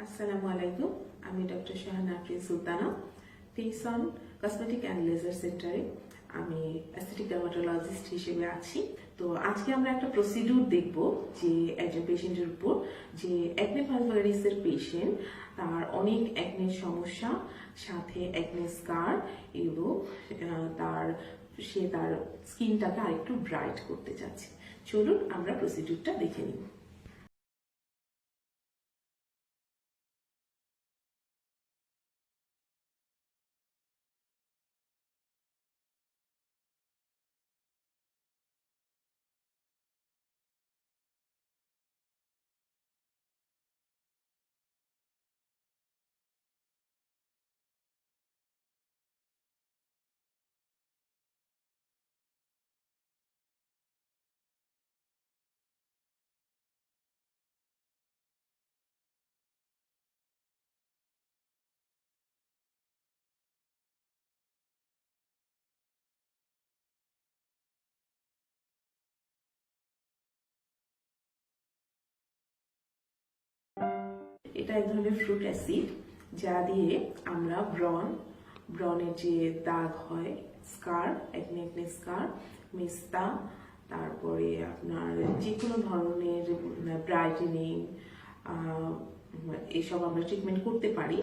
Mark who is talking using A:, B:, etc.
A: আসসালামু আলাইকুম, আমি ডক্টর শাহানা আফরিন সুলতানা, ফেসন কসমেটিক অ্যান্ড লেজার সেন্টারে আমি অ্যাস্থেটিক ডার্মাটোলজিস্ট হিসেবে আছি। তো আজকে আমরা একটা প্রসিডিউর দেখব যে একজন পেশেন্টের উপর যে অ্যাকনে ভালভারিসের পেশেন্ট, তার অনেক অ্যাকনের সমস্যা, সাথে অ্যাকনে স্কার এবং সে তার স্কিনটাকে আরেকটু ব্রাইট করতে চাচ্ছে। চলুন আমরা প্রসিডিউরটা দেখে নিই। এটা এক ধরনের ফ্রুট অ্যাসিড, যা দিয়ে আমরা ব্রনের যে দাগ হয়, স্কার, একনে স্কার, মেস্তা, তারপরে আপনার যে কোনো ধরনের ব্রাইটেনিং, এসব আমরা ট্রিটমেন্ট করতে পারি।